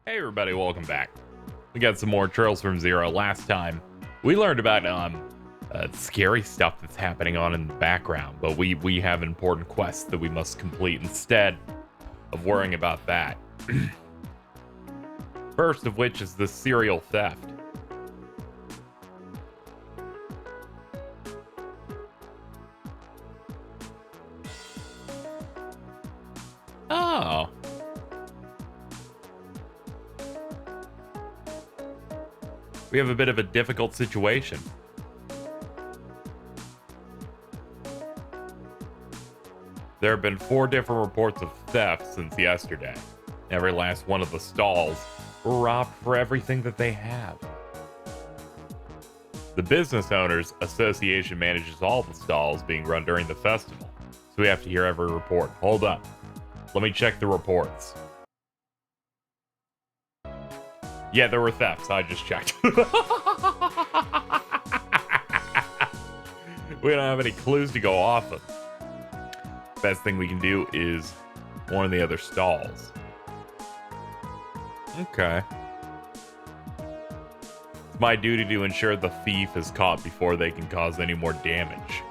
Hey everybody, welcome back. We got some more Trails from Zero. Last time, we learned about scary stuff that's happening on in the background, but we have important quests that we must complete instead of worrying about that. First of which is the serial theft. Oh. We have a bit of a difficult situation. There have been 4 different reports of theft since yesterday. Every last one of the stalls were robbed for everything that they have. The Business Owners Association manages all the stalls being run during the festival, so we have to hear every report. Hold up. Let me check the reports. Yeah, there were thefts. I just checked. We don't have any clues to go off of. Best thing we can do is warn the other stalls. Okay. It's my duty to ensure the thief is caught before they can cause any more damage.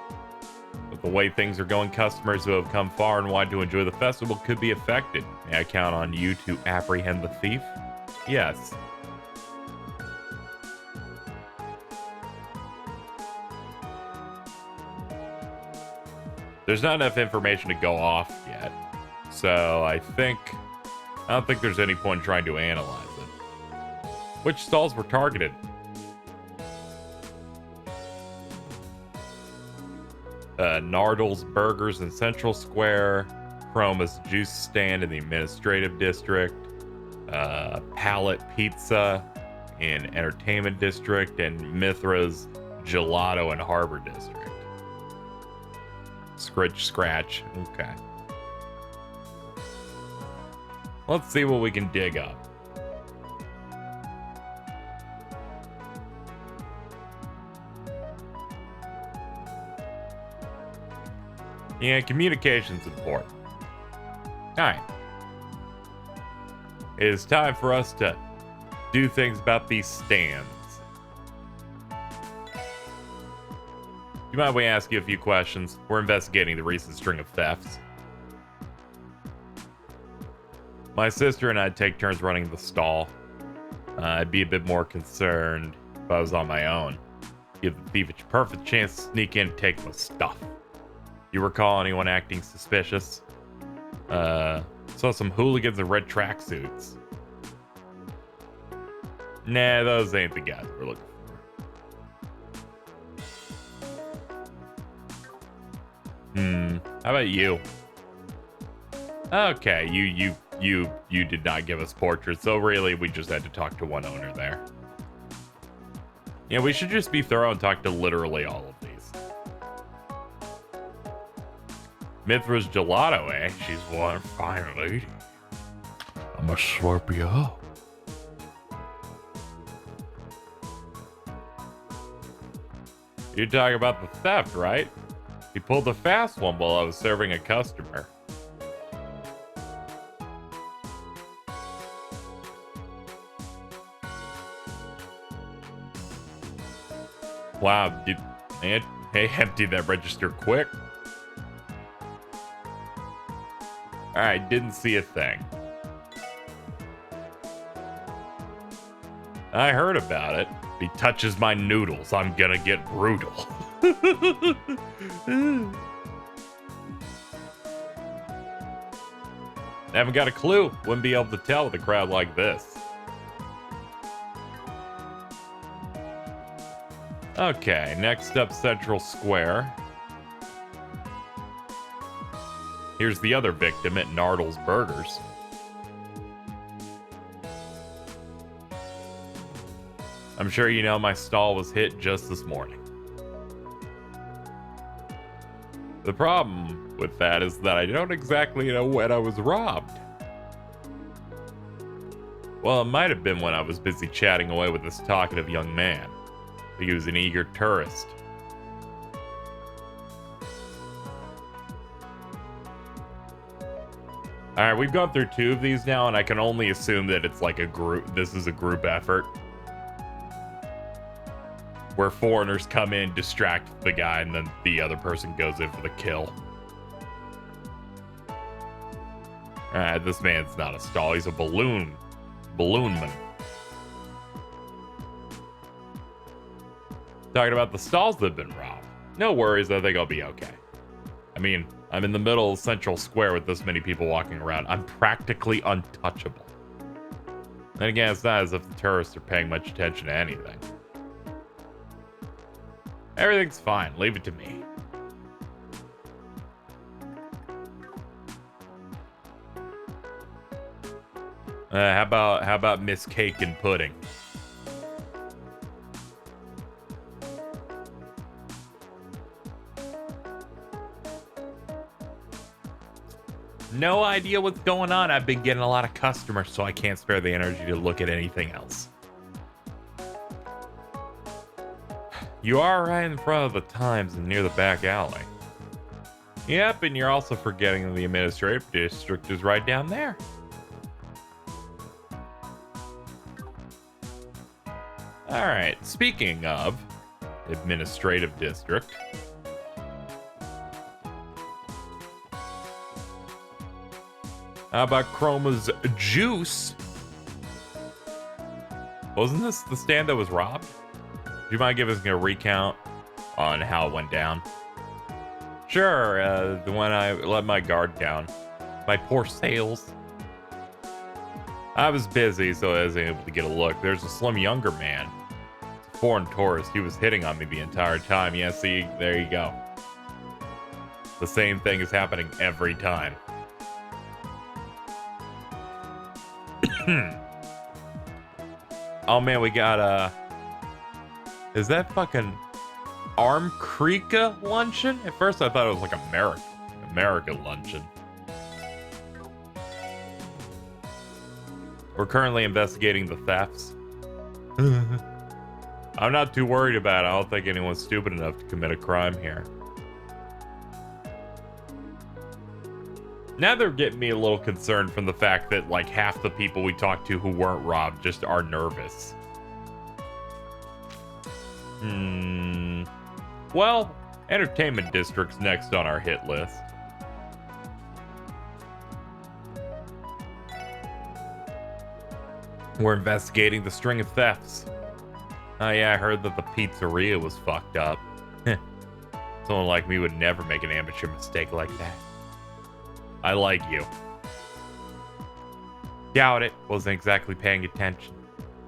With the way things are going, customers who have come far and wide to enjoy the festival could be affected. May I count on you to apprehend the thief? Yes. There's not enough information to go off yet, so I don't think there's any point in trying to analyze it. Which stalls were targeted? Nardle's Burgers in Central Square, Chroma's Juice Stand in the Administrative District, Palette Pizza in Entertainment District, and Mithra's Gelato in Harbor District. Scratch. Okay. Let's see what we can dig up. Yeah, communication's important. Alright. It is time for us to do things about these stands. You mind we ask you a few questions? We're investigating the recent string of thefts. My sister and I'd take turns running the stall. I'd be a bit more concerned if I was on my own. Give the thief a perfect chance to sneak in and take my stuff. You recall anyone acting suspicious? Saw some hooligans in red tracksuits. Nah, those ain't the guys we're looking for. How about you? Okay, you did not give us portraits, so really we just had to talk to one owner there. Yeah, we should just be thorough and talk to literally all of these. Mithra's Gelato, eh? She's one fine lady. I'm gonna slurp you up. You're talking about the theft, right? He pulled a fast one while I was serving a customer. Wow, they emptied that register quick. Alright, didn't see a thing. I heard about it. If he touches my noodles, I'm gonna get brutal. Haven't got a clue. Wouldn't be able to tell with a crowd like this. Okay, next up, Central Square. Here's the other victim at Nardle's Burgers. I'm sure you know my stall was hit just this morning. The problem with that is that I don't exactly know when I was robbed. Well, it might have been when I was busy chatting away with this talkative young man. He was an eager tourist. All right, we've gone through 2 of these now, and I can only assume that it's like a group. This is a group effort where foreigners come in, distract the guy, and then the other person goes in for the kill. All right, this man's not a stall. He's a balloonman. Talking about the stalls that have been robbed. No worries, I think I'll be okay. I mean, I'm in the middle of Central Square with this many people walking around. I'm practically untouchable. And again, it's not as if the tourists are paying much attention to anything. Everything's fine. Leave it to me. How about Miss Cake and Pudding? No idea what's going on. I've been getting a lot of customers, so I can't spare the energy to look at anything else. You are right in front of the Times and near the back alley. Yep, and you're also forgetting the administrative district is right down there. Alright, speaking of administrative district. How about Chroma's Juice? Wasn't this the stand that was robbed? Do you mind giving us a recount on how it went down? Sure, the one I let my guard down. My poor sales. I was busy, so I wasn't able to get a look. There's a slim younger man. A foreign tourist. He was hitting on me the entire time. Yeah, see, there you go. The same thing is happening every time. Oh man, we got is that fucking Arm Creeka luncheon? At first I thought it was like American luncheon. We're currently investigating the thefts. I'm not too worried about it. I don't think anyone's stupid enough to commit a crime here. Now they're getting me a little concerned from the fact that like half the people we talked to who weren't robbed just are nervous. Well, entertainment district's next on our hit list. We're investigating the string of thefts. Oh yeah, I heard that the pizzeria was fucked up. Someone like me would never make an amateur mistake like that. I like you. Doubt it. Wasn't exactly paying attention.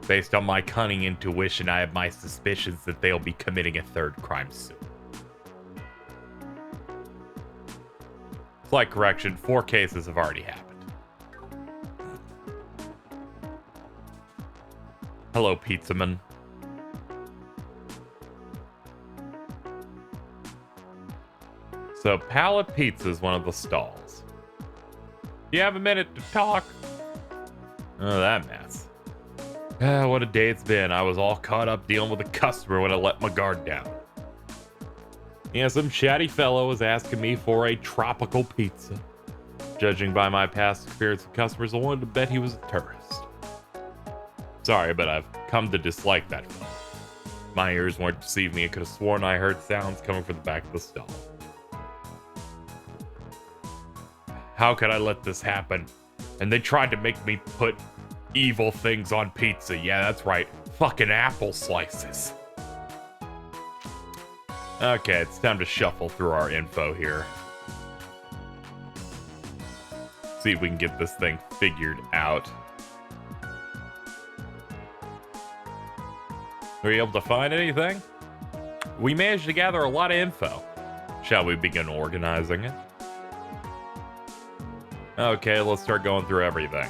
Based on my cunning intuition, I have my suspicions that they'll be committing a third crime soon. Slight correction, 4 cases have already happened. Hello, pizzaman. So, Pallet Pizza is one of the stalls. You have a minute to talk? Oh, that mess. What a day it's been. I was all caught up dealing with a customer when I let my guard down. Yeah, some chatty fellow was asking me for a tropical pizza. Judging by my past experience with customers, I wanted to bet he was a tourist. Sorry, but I've come to dislike that fellow. My ears weren't deceiving me. I could have sworn I heard sounds coming from the back of the stall. How could I let this happen? And they tried to make me put evil things on pizza. Yeah, that's right. Fucking apple slices. Okay, it's time to shuffle through our info here. See if we can get this thing figured out. Were you able to find anything? We managed to gather a lot of info. Shall we begin organizing it? Okay, let's start going through everything.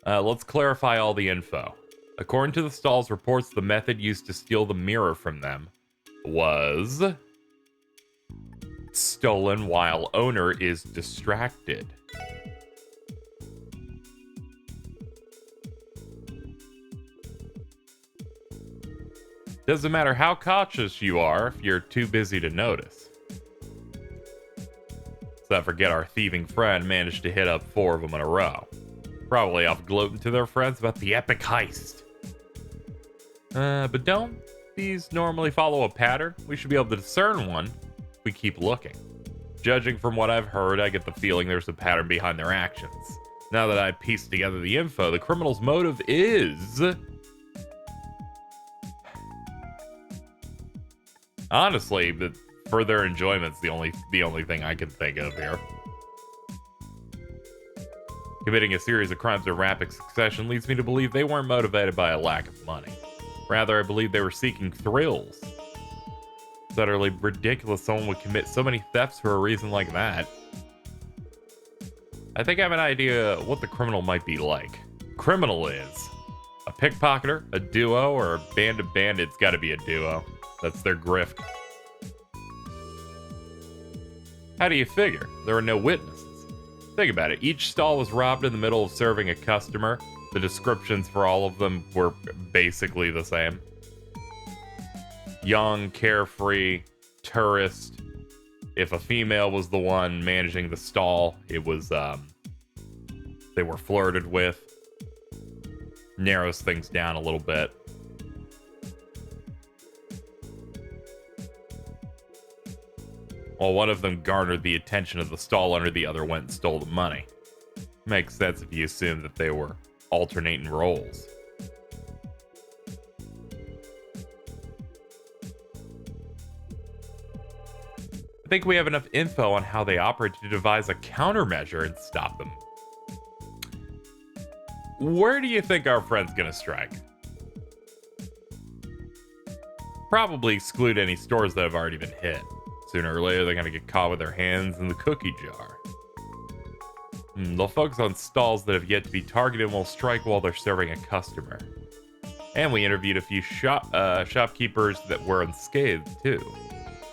Let's clarify all the info. According to the stall's reports, the method used to steal the mirror from them was stolen while owner is distracted. Doesn't matter how cautious you are if you're too busy to notice. Let's not forget our thieving friend managed to hit up 4 of them in a row. Probably off gloating to their friends about the epic heist. But don't these normally follow a pattern? We should be able to discern one if we keep looking. Judging from what I've heard, I get the feeling there's a pattern behind their actions. Now that I pieced together the info, the criminal's motive is... honestly, for their enjoyment's the only thing I can think of here. Committing a series of crimes in rapid succession leads me to believe they weren't motivated by a lack of money. Rather, I believe they were seeking thrills. It's utterly ridiculous someone would commit so many thefts for a reason like that. I think I have an idea what the criminal might be like. Criminal is a pickpocketer, a duo, or a band of bandits. Gotta be a duo. That's their grift. How do you figure? There are no witnesses. Think about it. Each stall was robbed in the middle of serving a customer. The descriptions for all of them were basically the same. Young, carefree, tourist. If a female was the one managing the stall, it was, they were flirted with. Narrows things down a little bit. While one of them garnered the attention of the stall owner, the other went and stole the money. Makes sense if you assume that they were alternating roles. I think we have enough info on how they operate to devise a countermeasure and stop them. Where do you think our friend's gonna strike? Probably exclude any stores that have already been hit. Sooner or later, they're gonna get caught with their hands in the cookie jar. They'll focus on stalls that have yet to be targeted and will strike while they're serving a customer. And we interviewed a few shopkeepers that were unscathed, too.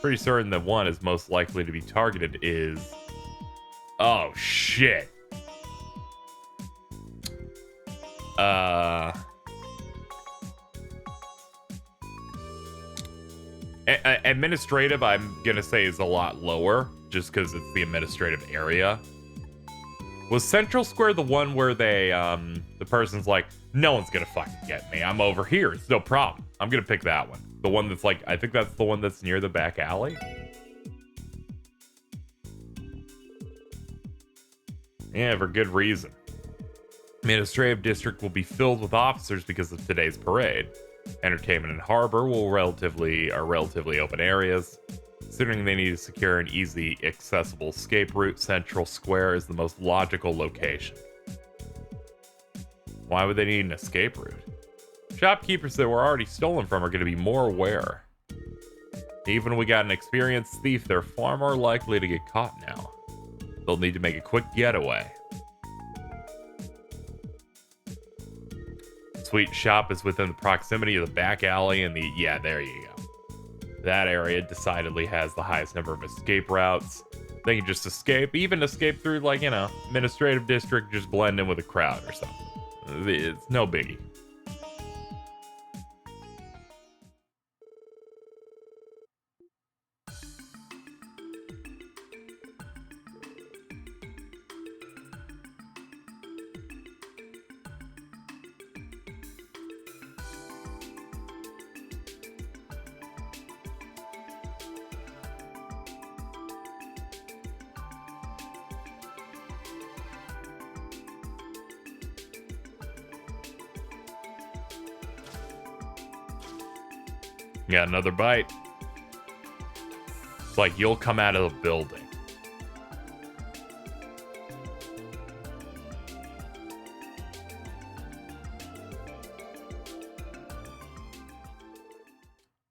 Pretty certain that one is most likely to be targeted is... oh, shit. Administrative, I'm gonna say, is a lot lower, just because it's the administrative area. Was Central Square the one where they, the person's like, no one's gonna fucking get me. I'm over here. It's no problem. I'm gonna pick that one. The one that's like, I think that's the one that's near the back alley. Yeah, for good reason. Administrative District will be filled with officers because of today's parade. Entertainment and Harbor are relatively open areas. Considering they need to secure an easy, accessible escape route, Central Square is the most logical location. Why would they need an escape route? Shopkeepers that were already stolen from are going to be more aware. Even when we got an experienced thief, they're far more likely to get caught now. They'll need to make a quick getaway. Sweet shop is within the proximity of the back alley and the... yeah, there you go. That area decidedly has the highest number of escape routes. They can just escape, even escape through, like, you know, administrative district, just blend in with a crowd or something. It's no biggie. Got another bite. It's like you'll come out of the building.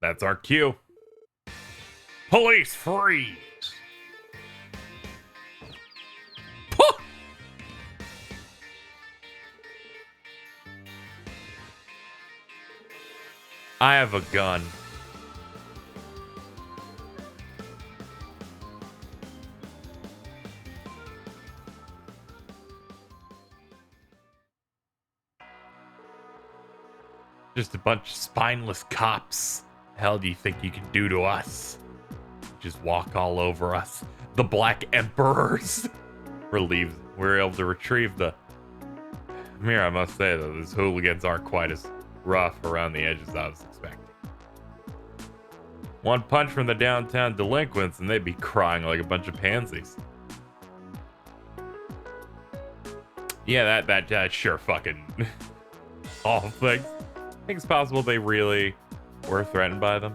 That's our cue. Police freeze! Puh! I have a gun. Just a bunch of spineless cops. Hell do you think you can do to us? just walk all over us. The Black Emperors. We're able to retrieve the... Here, I must say, though, these hooligans aren't quite as rough around the edges as I was expecting. One punch from the downtown delinquents and they'd be crying like a bunch of pansies. Yeah, that sure fucking all things. I think it's possible they really were threatened by them.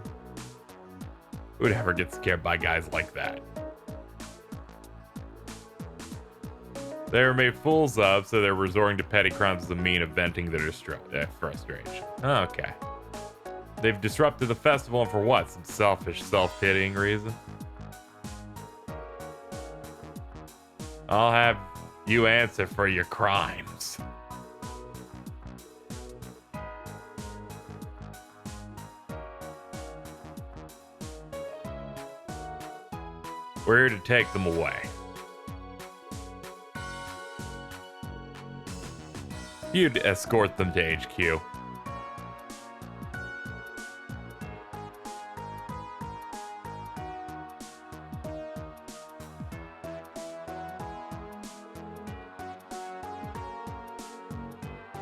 Who would ever get scared by guys like that? They were made fools of, so they're resorting to petty crimes as a mean of venting their frustration. Okay. They've disrupted the festival, and for what? Some selfish, self-pitying reason? I'll have you answer for your crimes. We're here to take them away. You'd escort them to HQ.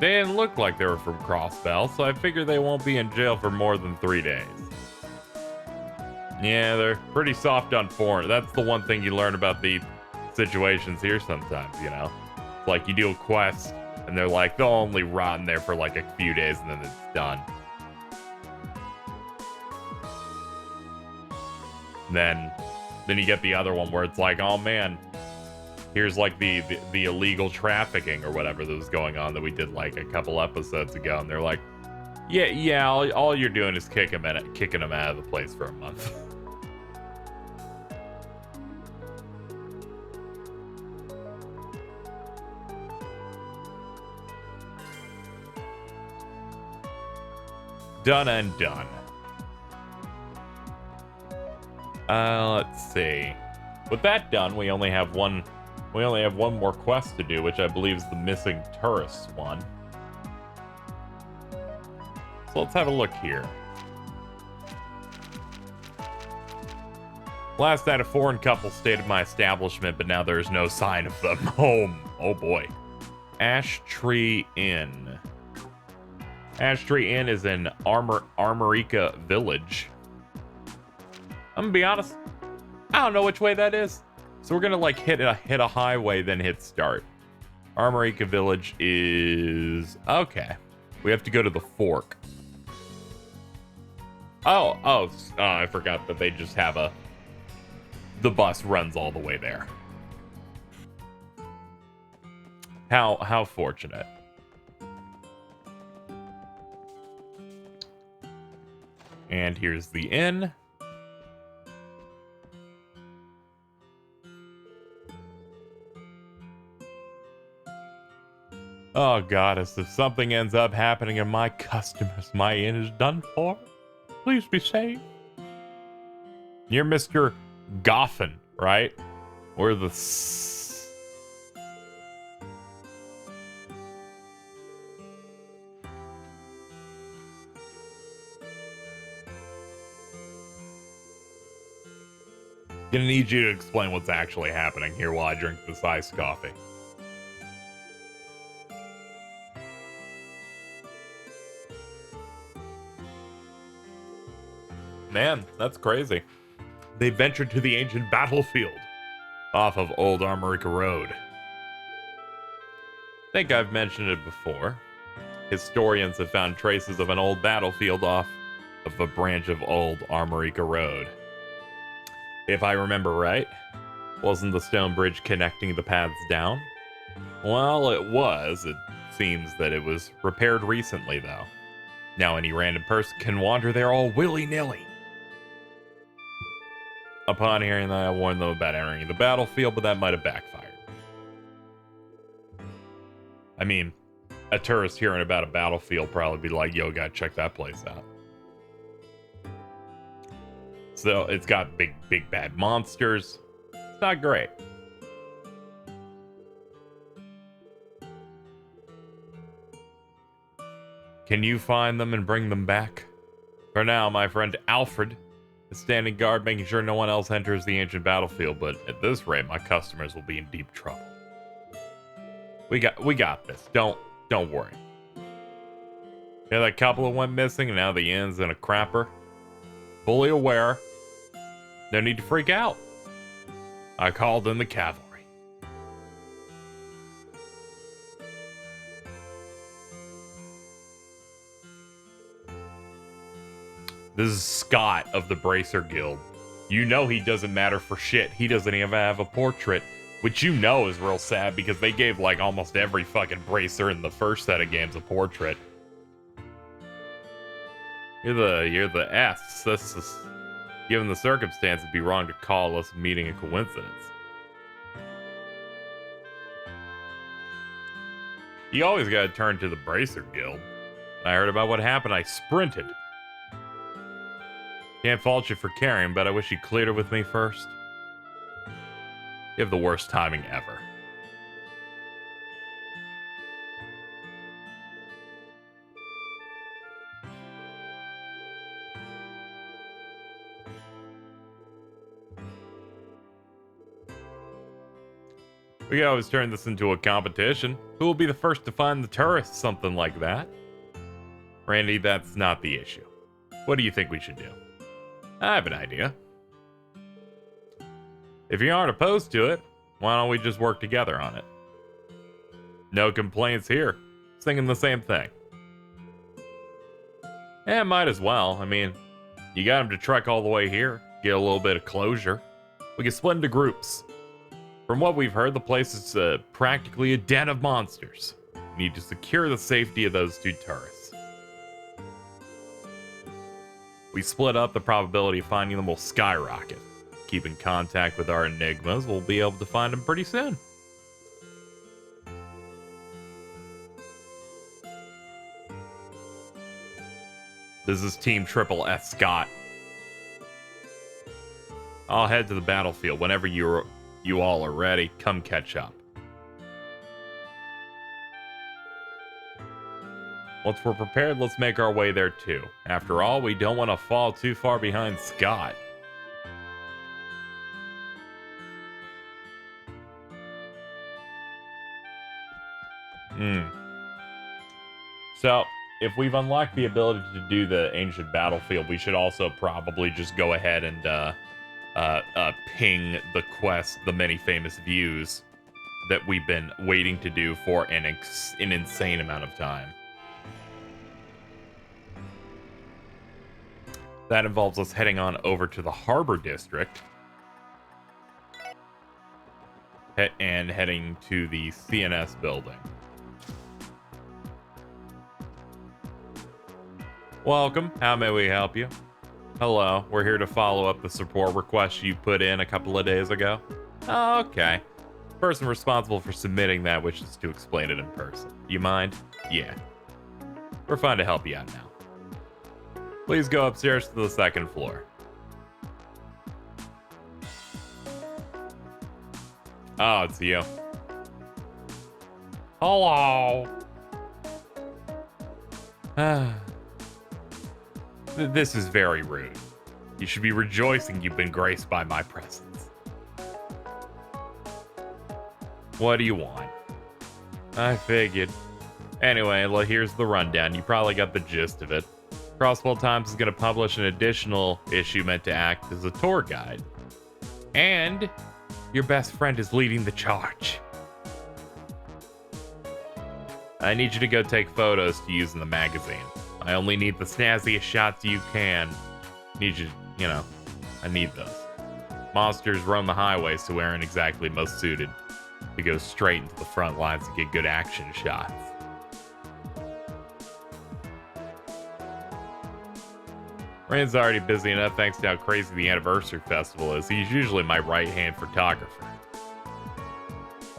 They didn't look like they were from Crossbell, so I figure they won't be in jail for more than 3 days. Yeah, they're pretty soft on foreign. That's the one thing you learn about the situations here sometimes, you know? It's like you do a quest, and they're like, they'll only rot in there for like a few days, and then it's done. Then you get the other one where it's like, oh man, here's like the illegal trafficking or whatever that was going on that we did like a couple episodes ago, and they're like, yeah, all you're doing is kicking them out of the place for a month. Done and done. Let's see. With that done, we only have one more quest to do, which I believe is the missing tourists one. So let's have a look here. Last night, a foreign couple stayed at my establishment, but now there's no sign of them home. Oh boy. Ash Tree Inn. Ash Tree Inn is in Armorica Village. I'm gonna be honest, I don't know which way that is. So we're gonna like hit a highway, then hit start. Armorica Village is okay. We have to go to the fork. Oh, I forgot that they just have the bus runs all the way there. How fortunate. And here's the inn. Oh, goddess, if something ends up happening to my customers, my inn is done for. Please be safe. You're Mr. Goffin, right? Or the... Gonna need you to explain what's actually happening here while I drink this iced coffee. Man, that's crazy. They ventured to the ancient battlefield off of Old Armorica Road. I think I've mentioned it before. Historians have found traces of an old battlefield off of a branch of Old Armorica Road. If I remember right, wasn't the stone bridge connecting the paths down? Well, it was. It seems that it was repaired recently, though. Now any random person can wander there all willy-nilly. Upon hearing that, I warned them about entering the battlefield, but that might have backfired. I mean, a tourist hearing about a battlefield probably be like, yo, gotta check that place out. So it's got big bad monsters. It's not great. Can you find them and bring them back? For now, my friend Alfred standing guard, making sure no one else enters the ancient battlefield, but at this rate, my customers will be in deep trouble. We got this. Don't worry. Yeah, that couple that went missing, and now the inn's in a crapper. Fully aware. No need to freak out. I called in the cavalry. This is Scott of the Bracer Guild. You know he doesn't matter for shit. He doesn't even have a portrait, which you know is real sad because they gave like almost every fucking bracer in the first set of games a portrait. You're the S. This is, given the circumstance, it'd be wrong to call us meeting a coincidence. You always gotta turn to the Bracer Guild. I heard about what happened. I sprinted. Can't fault you for caring, but I wish you cleared it with me first. You have the worst timing ever. We could always turn this into a competition. Who will be the first to find the tourists? Something like that. Randy, that's not the issue. What do you think we should do? I have an idea. If you aren't opposed to it, why don't we just work together on it? No complaints here. Singing the same thing. Yeah, might as well. I mean, you got him to trek all the way here. Get a little bit of closure. We can split into groups. From what we've heard, the place is practically a den of monsters. We need to secure the safety of those two tourists. We split up, the probability of finding them will skyrocket. Keep in contact with our enigmas, we'll be able to find them pretty soon. This is Team Triple S Scott. I'll head to the battlefield whenever you all are ready. Come catch up. Once we're prepared, let's make our way there too. After all, we don't want to fall too far behind Scott. So, if we've unlocked the ability to do the ancient battlefield, we should also probably just go ahead and ping the quest, the many famous views that we've been waiting to do for an insane amount of time. That involves us heading on over to the Harbor District and heading to the CNS building. Welcome. How may we help you? Hello. We're here to follow up the support request you put in a couple of days ago. Oh, okay. The person responsible for submitting that wishes to explain it in person. You mind? Yeah. We're fine to help you out now. Please go upstairs to the second floor. Oh, it's you. Hello. This is very rude. You should be rejoicing you've been graced by my presence. What do you want? I figured. Anyway, well, here's the rundown. You probably got the gist of it. Crosswell Times is going to publish an additional issue meant to act as a tour guide. And your best friend is leading the charge. I need you to go take photos to use in the magazine. I only need the snazziest shots you can. Need you, I need those. Monsters roam the highways, so we aren't exactly most suited to go straight into the front lines and get good action shots. Rand's already busy enough thanks to how crazy the anniversary festival is. He's usually my right-hand photographer.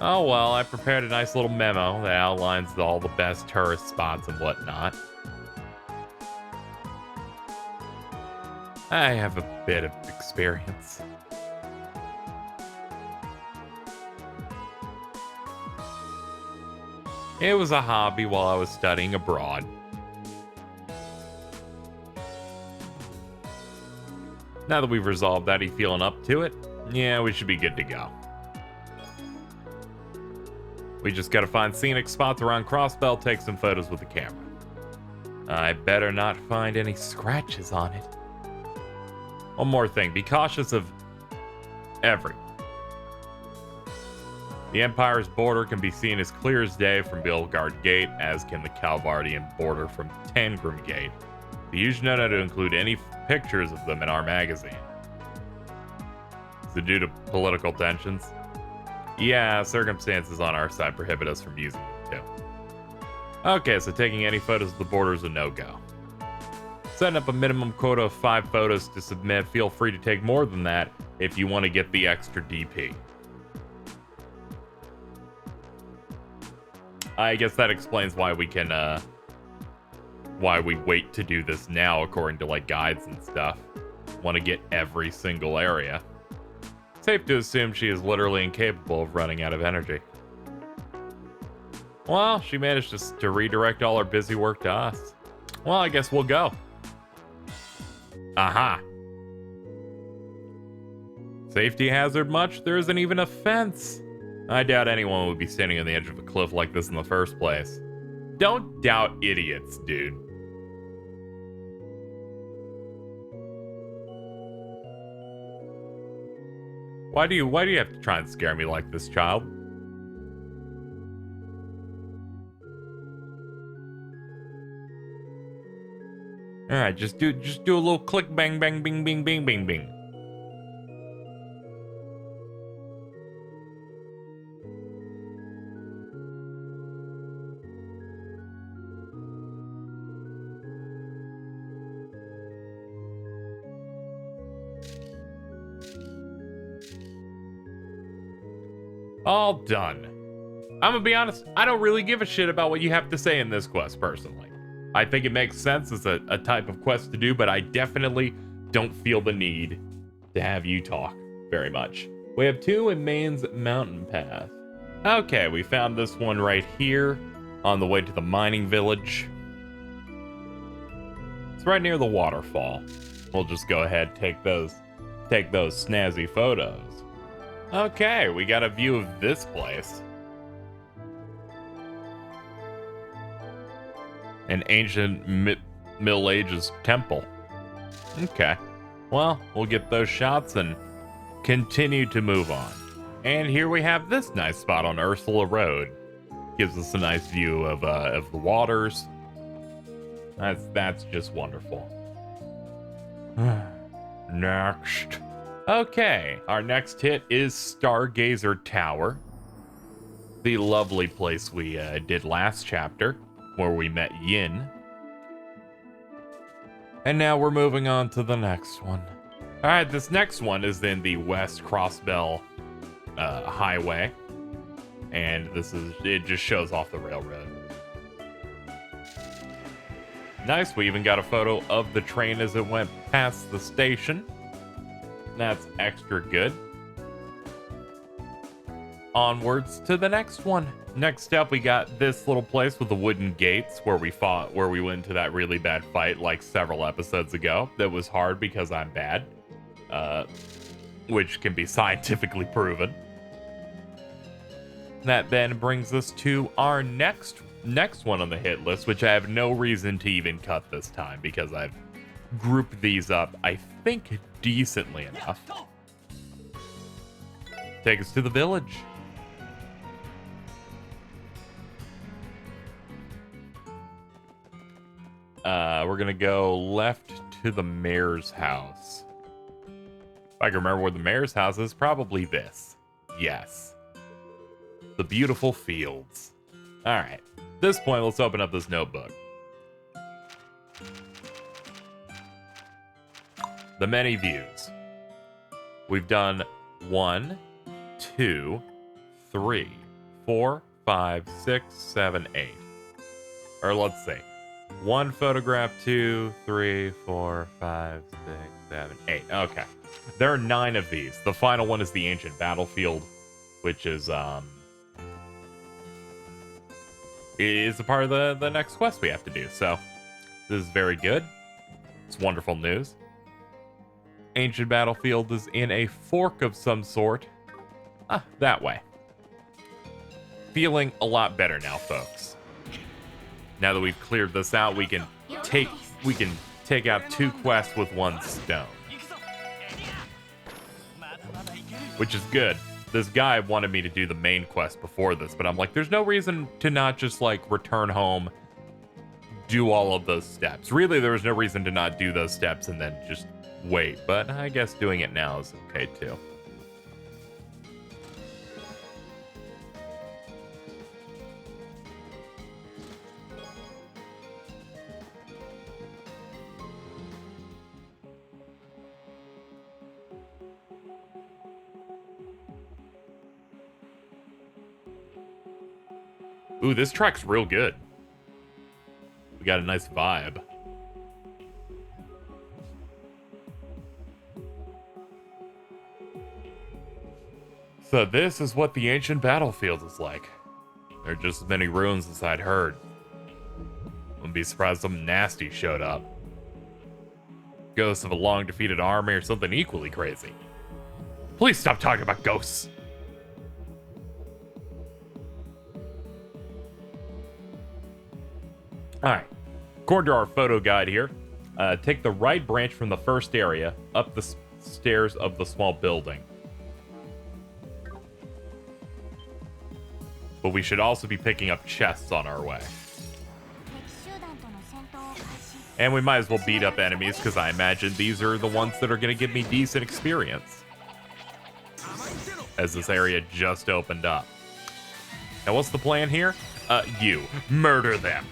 Oh well, I prepared a nice little memo that outlines all the best tourist spots and whatnot. I have a bit of experience. It was a hobby while I was studying abroad. Now that we've resolved that, you feeling up to it? Yeah, we should be good to go. We just gotta find scenic spots around Crossbell, take some photos with the camera. I better not find any scratches on it. One more thing, be cautious of everyone. The Empire's border can be seen as clear as day from Belgard Gate, as can the Calvardian border from Tangram Gate. We usually know not to include any pictures of them in our magazine. Is it due to political tensions? Yeah, circumstances on our side prohibit us from using them too. Okay, so taking any photos of the border is a no-go. Setting up a minimum quota of 5 photos to submit. Feel free to take more than that if you want to get the extra DP. I guess that explains why we can, why we wait to do this now according to, like, guides and stuff. Want to get every single area. Safe to assume she is literally incapable of running out of energy. Well, she managed to redirect all her busy work to us. Well, I guess we'll go. Aha. Safety hazard much? There isn't even a fence. I doubt anyone would be standing on the edge of a cliff like this in the first place. Don't doubt idiots, dude. Why do you have to try and scare me like this, child? Alright, just do a little click bang bang bing bing bing bing bing. All done. I'm gonna be honest, I don't really give a shit about what you have to say in this quest, personally. I think it makes sense as a type of quest to do, but I definitely don't feel the need to have you talk very much. We have 2 in Maine's Mountain Path. Okay, we found this one right here on the way to the mining village. It's right near the waterfall. We'll just go ahead and take those snazzy photos. Okay, we got a view of this place. An ancient Middle Ages temple. Okay. Well, we'll get those shots and continue to move on. And here we have this nice spot on Ursula Road. Gives us a nice view of the waters. That's just wonderful. Next. Okay, our next hit is Stargazer Tower. The lovely place we did last chapter, where we met Yin. And now we're moving on to the next one. Alright, this next one is in the West Crossbell Highway. And it just shows off the railroad. Nice, we even got a photo of the train as it went past the station. That's extra good. Onwards to the next one. Next up, we got this little place with the wooden gates where we went into that really bad fight like several episodes ago. That was hard because I'm bad. Which can be scientifically proven. That then brings us to our next one on the hit list, which I have no reason to even cut this time because I've grouped these up, I think, decently enough. Take us to the village. We're gonna go left to the mayor's house. If I can remember where the mayor's house is, probably this. Yes. The beautiful fields. Alright. At this point, let's open up this notebook. The many views. We've done 1, 2, 3, 4, 5, 6, 7, 8. Or let's see. 1 photograph, 2, 3, 4, 5, 6, 7, 8. Okay. There are 9 of these. The final one is the ancient battlefield, which is a part of the next quest we have to do. So this is very good. It's wonderful news. Ancient battlefield is in a fork of some sort. Ah, that way. Feeling a lot better now, folks. Now that we've cleared this out, we can take out 2 quests with 1 stone. Which is good. This guy wanted me to do the main quest before this, but I'm like, there's no reason to not just like return home, do all of those steps. Really, there was no reason to not do those steps and then just wait, but I guess doing it now is okay too. Ooh, this track's real good. We got a nice vibe. So this is what the ancient battlefield is like. There are just as many ruins as I'd heard. Wouldn't be surprised something nasty showed up. Ghosts of a long defeated army or something equally crazy. Please stop talking about ghosts. Alright, according to our photo guide here, take the right branch from the first area up the stairs of the small building. But we should also be picking up chests on our way. And we might as well beat up enemies, because I imagine these are the ones that are going to give me decent experience. As this area just opened up. Now what's the plan here? You. Murder them.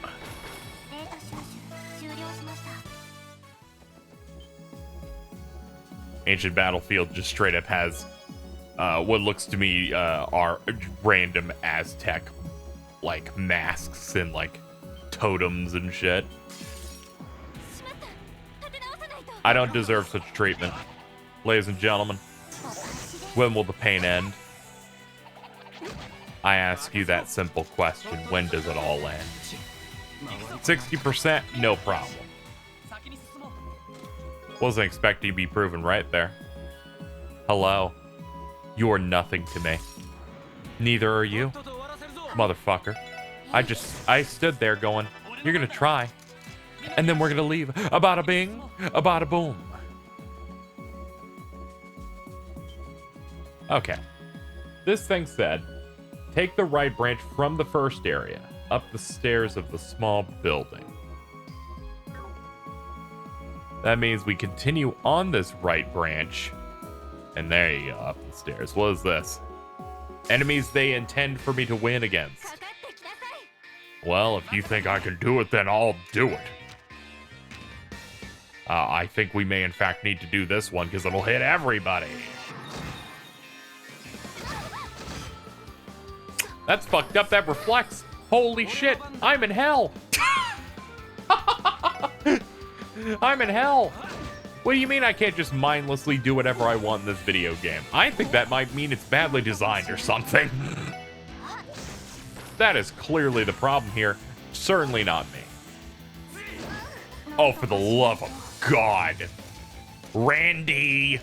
Ancient battlefield just straight up has what looks to me are random Aztec like masks and like totems and shit. I don't deserve such treatment. Ladies and gentlemen, when will the pain end? I ask you that simple question. When does it all end? 60%? No problem. Wasn't expecting to be proven right there. Hello. You are nothing to me. Neither are you, motherfucker. I stood there going, you're gonna try. And then we're gonna leave. A bada bing, a bada boom. Okay. This thing said, take the right branch from the first area, up the stairs of the small building. That means we continue on this right branch. And there you go, up the stairs. What is this? Enemies they intend for me to win against. Well, if you think I can do it, then I'll do it. I think we may in fact need to do this one, because it'll hit everybody. That's fucked up, that reflects. Holy shit, I'm in hell. I'm in hell. What do you mean I can't just mindlessly do whatever I want in this video game? I think that might mean it's badly designed or something. That is clearly the problem here. Certainly not me. Oh, for the love of God. Randy.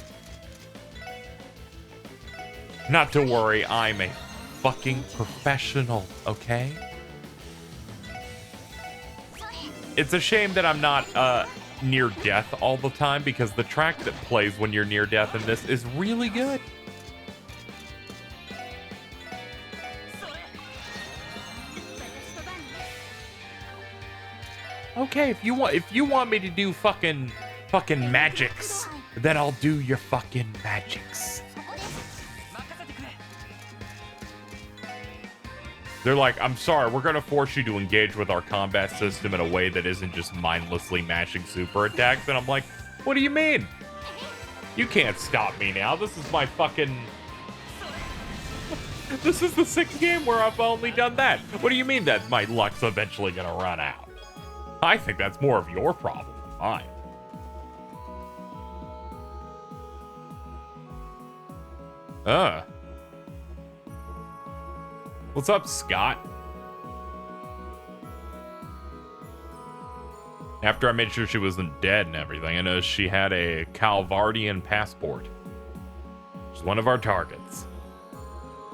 Not to worry, I'm a fucking professional, okay? It's a shame that I'm not, near death all the time, because the track that plays when you're near death in this is really good. Okay, if you want me to do fucking magics, then I'll do your fucking magics. They're like, I'm sorry, we're gonna force you to engage with our combat system in a way that isn't just mindlessly mashing super attacks. And I'm like, what do you mean? You can't stop me now. This is my fucking... This is the 6th game where I've only done that. What do you mean that my luck's eventually gonna run out? I think that's more of your problem than mine. What's up, Scott? After I made sure she wasn't dead and everything, I noticed she had a Calvardian passport. She's one of our targets.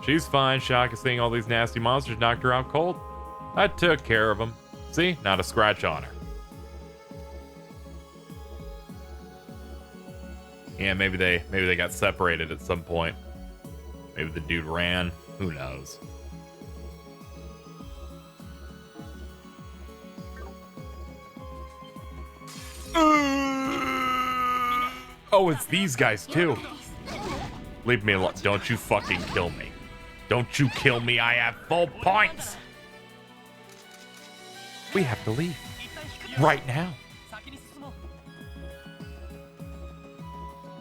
She's fine. Shock is seeing all these nasty monsters knocked her out cold. I took care of them. See? Not a scratch on her. Yeah, maybe they got separated at some point. Maybe the dude ran. Who knows? Oh, it's these guys too. Leave me alone. Don't you fucking kill me. Don't you kill me. I have full points. We have to leave. Right now.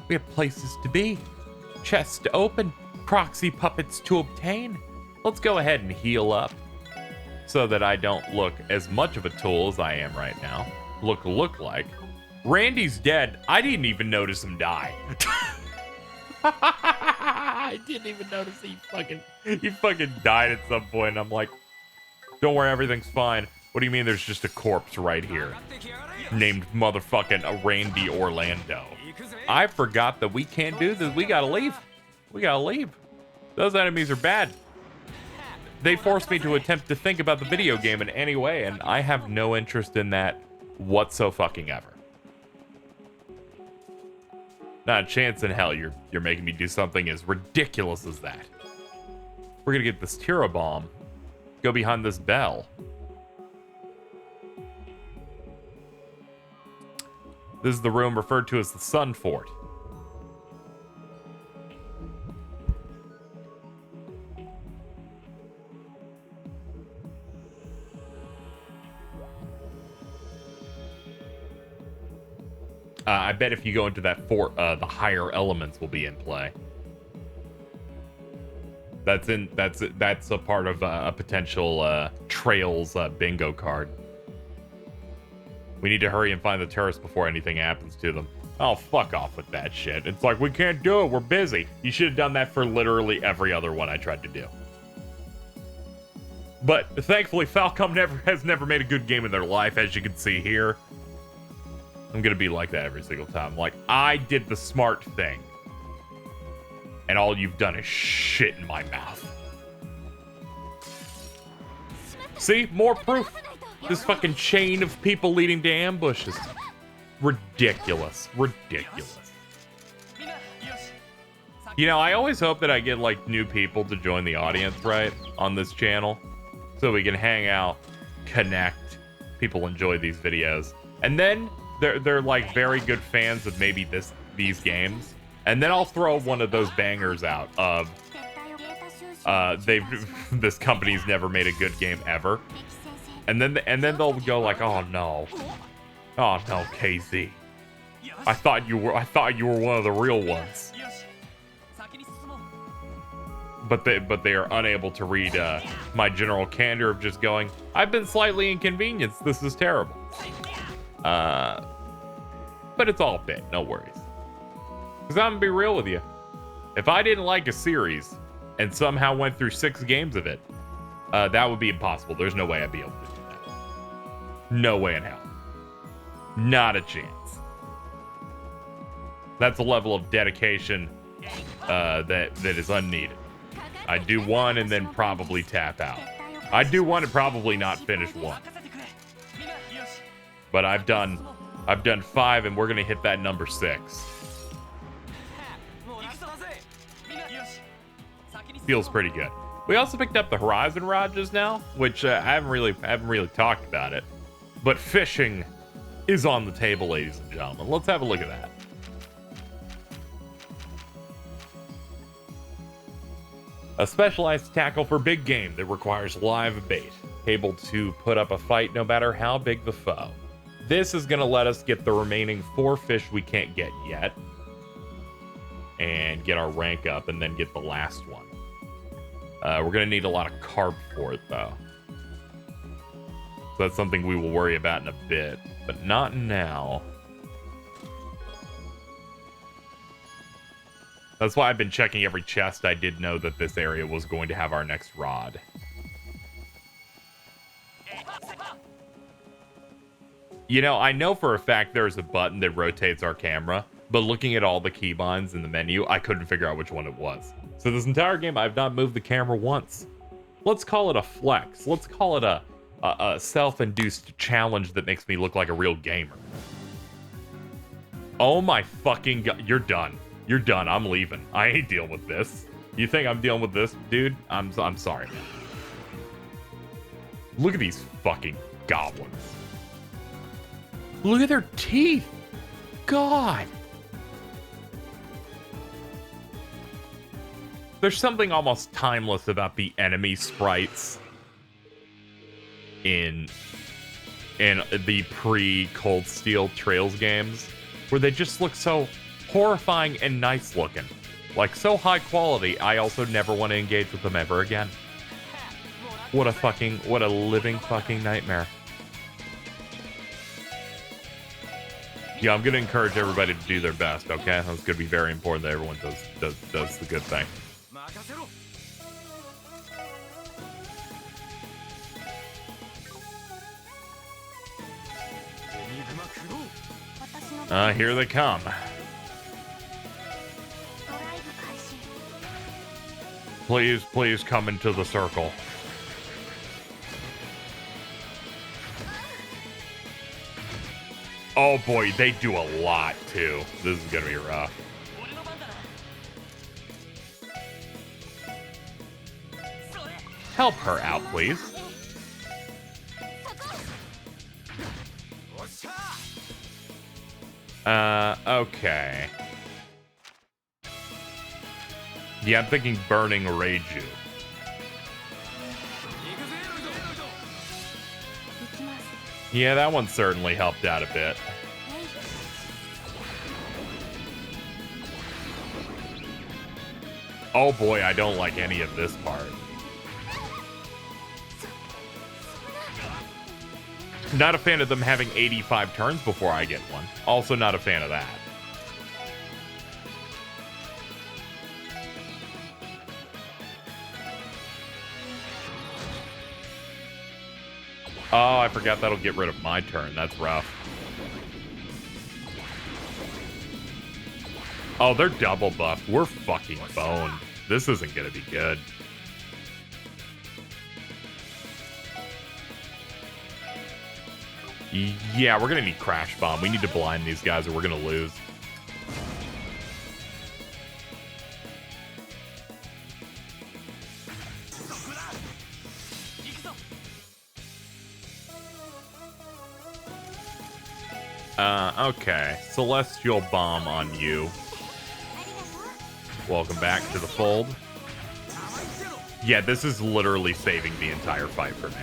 We have places to be. Chests to open. Proxy puppets to obtain. Let's go ahead and heal up. So that I don't look as much of a tool as I am right now. Look like. Randy's dead. I didn't even notice him die. I didn't even notice he fucking died at some point. I'm like, don't worry, everything's fine. What do you mean there's just a corpse right here? Named motherfucking Randy Orlando. I forgot that we can't do this. We gotta leave. We gotta leave. Those enemies are bad. They forced me to attempt to think about the video game in any way, and I have no interest in that whatsoever. Not a chance in hell you're making me do something as ridiculous as that. We're gonna get this Tira bomb. Go behind this bell. This is the room referred to as the Sun Fort. I bet if you go into that fort, the higher elements will be in play. That's a part of a potential Trails bingo card. We need to hurry and find the terrorists before anything happens to them. Oh, fuck off with that shit. It's like, we can't do it. We're busy. You should have done that for literally every other one I tried to do. But thankfully, Falcom has never made a good game in their life, as you can see here. I'm gonna be like that every single time. Like, I did the smart thing. And all you've done is shit in my mouth. See? More proof. This fucking chain of people leading to ambushes. Ridiculous. Ridiculous. You know, I always hope that I get, like, new people to join the audience, right? On this channel. So we can hang out, connect. People enjoy these videos. And then they're like very good fans of maybe these games. And then I'll throw one of those bangers out of this company's never made a good game ever. And then they'll go like, "Oh no, KZ. I thought you were one of the real ones." But they are unable to read my general candor of just going, "I've been slightly inconvenienced. This is terrible." But it's all bit, no worries. Because I'm gonna be real with you. If I didn't like a series and somehow went through 6 games of it, that would be impossible. There's no way I'd be able to do that. No way in hell. Not a chance. That's a level of dedication that is unneeded. I'd do one and then probably tap out. I'd do one and probably not finish one. But I've done 5 and we're gonna hit that number 6. Feels pretty good. We also picked up the Horizon Rod just now, which I haven't really talked about it. But fishing is on the table, ladies and gentlemen. Let's have a look at that. A specialized tackle for big game that requires live bait, able to put up a fight no matter how big the foe. This is going to let us get the remaining 4 fish we can't get yet, and get our rank up, and then get the last one. We're going to need a lot of carp for it, though. So that's something we will worry about in a bit, but not now. That's why I've been checking every chest. I did know that this area was going to have our next rod. You know, I know for a fact there's a button that rotates our camera, but looking at all the keybinds in the menu, I couldn't figure out which one it was. So this entire game, I've not moved the camera once. Let's call it a flex. Let's call it a self-induced challenge that makes me look like a real gamer. Oh my fucking god. You're done. You're done. I'm leaving. I ain't dealing with this. You think I'm dealing with this, dude? I'm sorry, man. Look at these fucking goblins. Look at their teeth. God. There's something almost timeless about the enemy sprites in the pre-Cold Steel Trails games, where they just look so horrifying and nice looking. Like, so high quality, I also never want to engage with them ever again. What a living fucking nightmare. Yeah, I'm gonna encourage everybody to do their best, okay? That's gonna be very important that everyone does the good thing. Here they come. Please come into the circle. Oh boy, they do a lot too. This is gonna be rough. Help her out, please. Okay. Yeah, I'm thinking burning Reiju. Yeah, that one certainly helped out a bit. Oh boy, I don't like any of this part. Not a fan of them having 85 turns before I get one. Also not a fan of that. Oh, I forgot that'll get rid of my turn. That's rough. Oh, they're double buffed. We're fucking boned. This isn't gonna be good. Yeah, we're gonna need Crash Bomb. We need to blind these guys or we're gonna lose. Okay. Celestial Bomb on you. Welcome back to the fold. Yeah, this is literally saving the entire fight for me.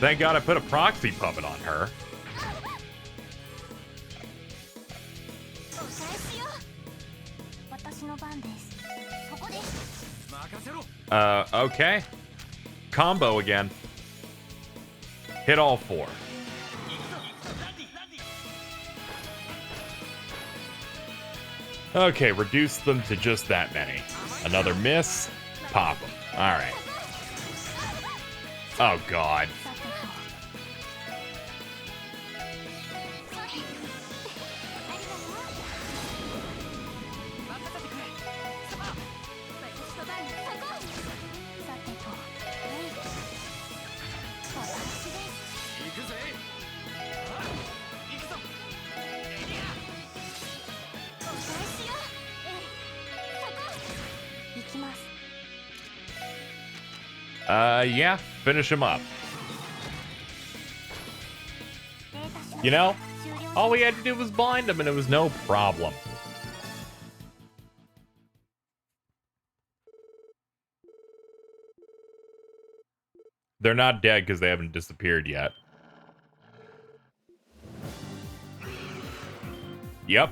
Thank God I put a proxy puppet on her. Okay. Combo again. Hit all four. Okay, reduce them to just that many. Another miss. Pop them. Alright. Oh, God. Yeah, finish him up. You know, all we had to do was blind him and it was no problem. They're not dead because they haven't disappeared yet. Yep.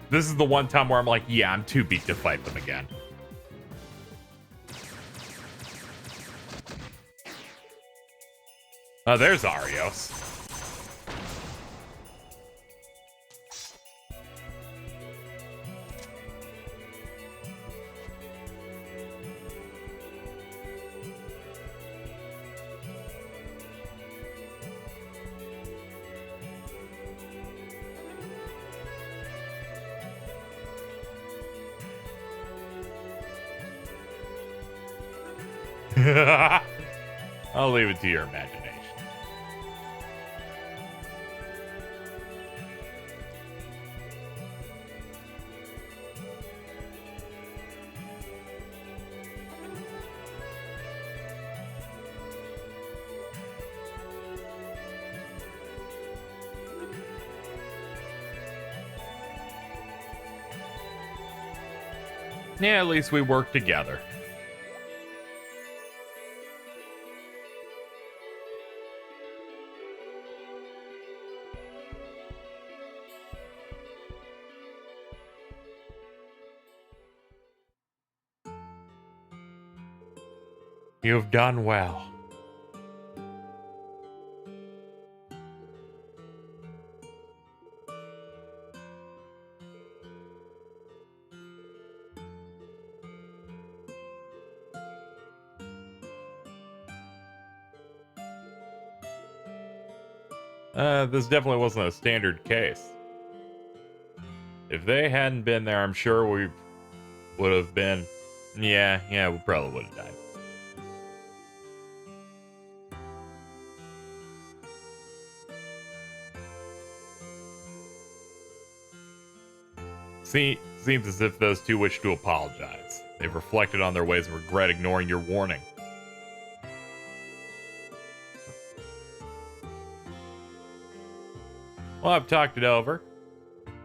This is the one time where I'm like, yeah, I'm too beat to fight them again. There's Arios. I'll leave it to your imagination. Yeah, at least we work together. You have done well. This definitely wasn't a standard case. If they hadn't been there, I'm sure we would have been... Yeah, we probably would have died. Seems as if those two wish to apologize. They've reflected on their ways and regret ignoring your warning. Well, I've talked it over.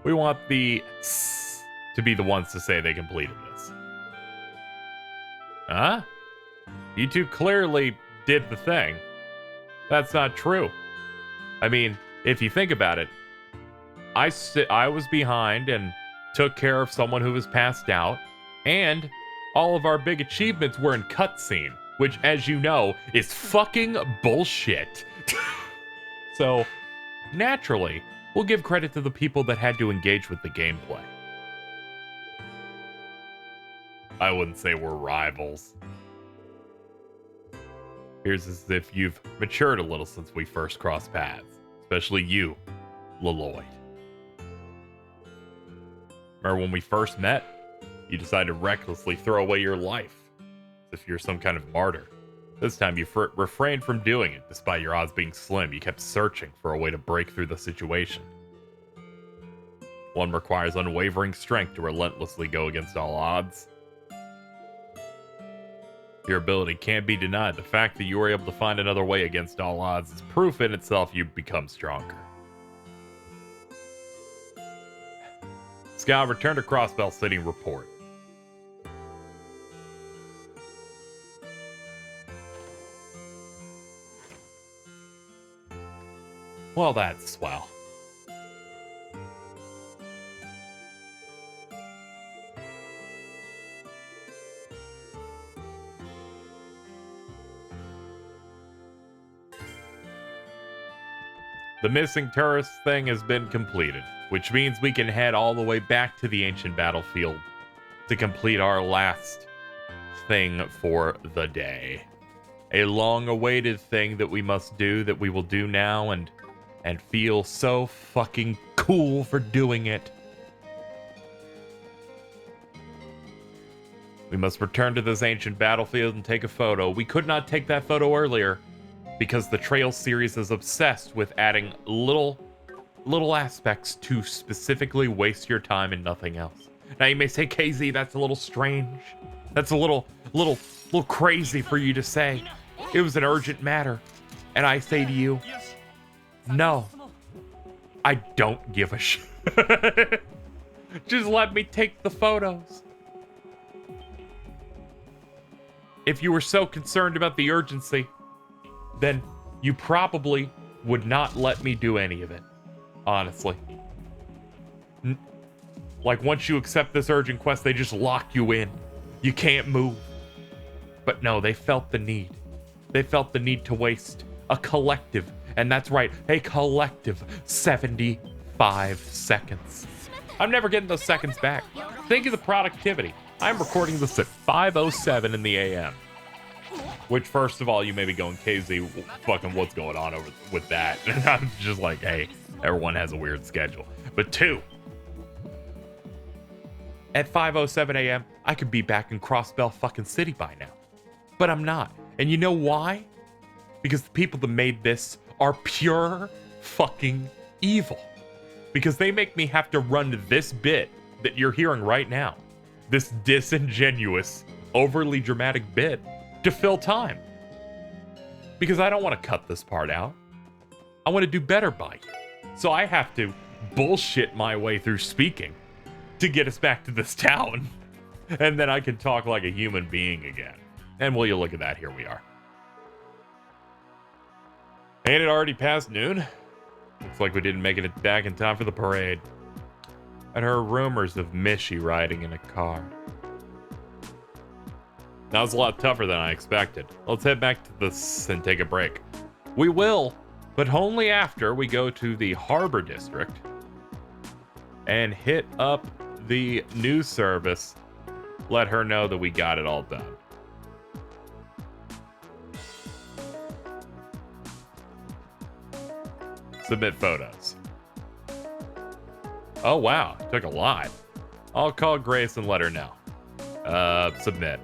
We want the to be the ones to say they completed this. Huh? You two clearly did the thing. That's not true. I mean, if you think about it, I was behind and took care of someone who was passed out, and all of our big achievements were in cutscene, which, as you know, is fucking bullshit. So, naturally, we'll give credit to the people that had to engage with the gameplay. I wouldn't say we're rivals. Here's as if you've matured a little since we first crossed paths. Especially you, TLoH. Remember when we first met? You decided to recklessly throw away your life. As if you're some kind of martyr. This time you refrained from doing it, despite your odds being slim. You kept searching for a way to break through the situation. One requires unwavering strength to relentlessly go against all odds. Your ability can't be denied. The fact that you were able to find another way against all odds is proof in itself you've become stronger. Scout, return to Crossbell City and report. Well, that's swell. The missing tourist thing has been completed, which means we can head all the way back to the ancient battlefield to complete our last thing for the day. A long-awaited thing that we must do, that we will do now, and feel so fucking cool for doing it. We must return to this ancient battlefield and take a photo. We could not take that photo earlier because the Trails series is obsessed with adding little aspects to specifically waste your time and nothing else. Now you may say, KZ, that's a little strange. That's a little crazy for you to say. It was an urgent matter. And I say to you, no, I don't give a shit. Just let me take the photos. If you were so concerned about the urgency, then you probably would not let me do any of it. Honestly. Like, once you accept this urgent quest, they just lock you in. You can't move. But no, they felt the need. They felt the need to waste a collective, and that's right, a collective 75 seconds. I'm never getting those seconds back. Think of the productivity. I'm recording this at 5:07 in the AM. Which, first of all, you may be going, KZ, fucking what's going on over with that? And I'm just like, hey, everyone has a weird schedule. But two, at 5:07 AM, I could be back in Crossbell fucking City by now. But I'm not, And you know why? Because the people that made this are pure fucking evil. Because they make me have to run this bit that you're hearing right now. This disingenuous, overly dramatic bit to fill time. Because I don't want to cut this part out. I want to do better by you. So I have to bullshit my way through speaking to get us back to this town. And then I can talk like a human being again. And will you look at that, here we are. Ain't it already past noon? Looks like we didn't make it back in time for the parade. I'd heard rumors of Mishy riding in a car. That was a lot tougher than I expected. Let's head back to this and take a break. We will, but only after we go to the Harbor District and hit up the news service. Let her know that we got it all done. Submit photos. Oh wow, took a lot. I'll call Grace and let her know. Submit.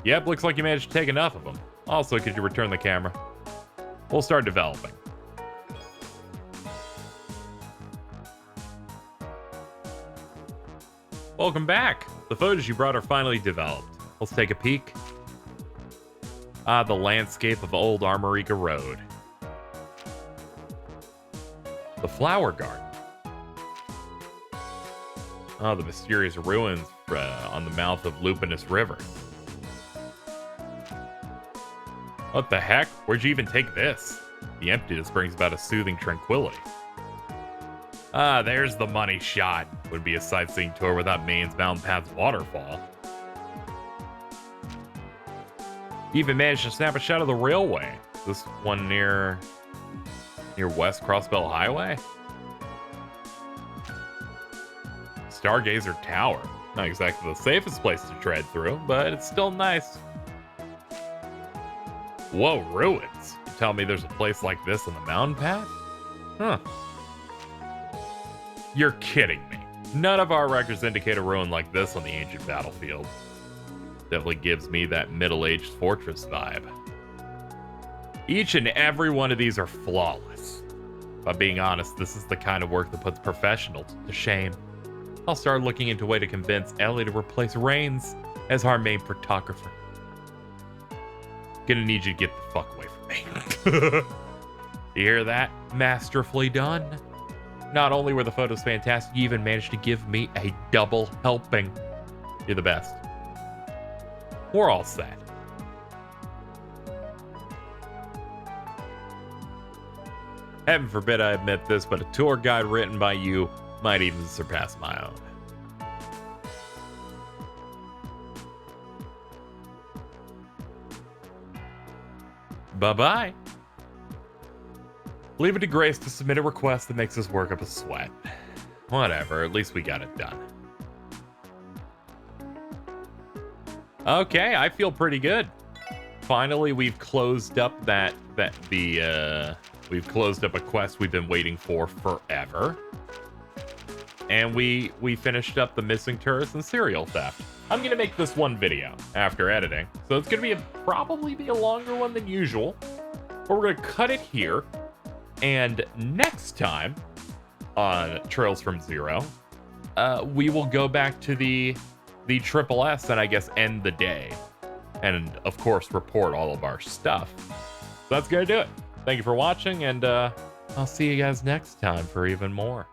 Yep, looks like you managed to take enough of them. Also, could you return the camera? We'll start developing. Welcome back. The photos you brought are finally developed. Let's take a peek. Ah, the landscape of Old Armorica Road. The flower garden. Oh, the mysterious ruins on the mouth of Lupinus River. What the heck? Where'd you even take this? The emptiness brings about a soothing tranquility. Ah, there's the money shot. Would be a sightseeing tour without Maine's Mountain Path's waterfall. You even managed to snap a shot of the railway. This one near West Crossbelt Highway? Stargazer Tower. Not exactly the safest place to tread through, but it's still nice. Whoa, ruins. You tell me there's a place like this on the mountain path? Huh. You're kidding me. None of our records indicate a ruin like this on the ancient battlefield. Definitely gives me that middle-aged fortress vibe. Each and every one of these are flawless. If I'm being honest, this is the kind of work that puts professionals to shame. I'll start looking into a way to convince Ellie to replace Rains as our main photographer. Gonna need you to get the fuck away from me. You hear that? Masterfully done. Not only were the photos fantastic, you even managed to give me a double helping. You're the best. We're all set. Heaven forbid I admit this, but a tour guide written by you might even surpass my own. Bye-bye. Leave it to Grace to submit a request that makes us work up a sweat. Whatever, at least we got it done. Okay, I feel pretty good. Finally, we've closed up we've closed up a quest we've been waiting for forever. And we finished up the missing tourists and serial theft. I'm gonna make this one video after editing, so it's gonna be probably be a longer one than usual. But we're gonna cut it here. And next time on Trails from Zero, we will go back to the Triple S and I guess end the day. And of course, report all of our stuff. So that's gonna do it. Thank you for watching, and I'll see you guys next time for even more.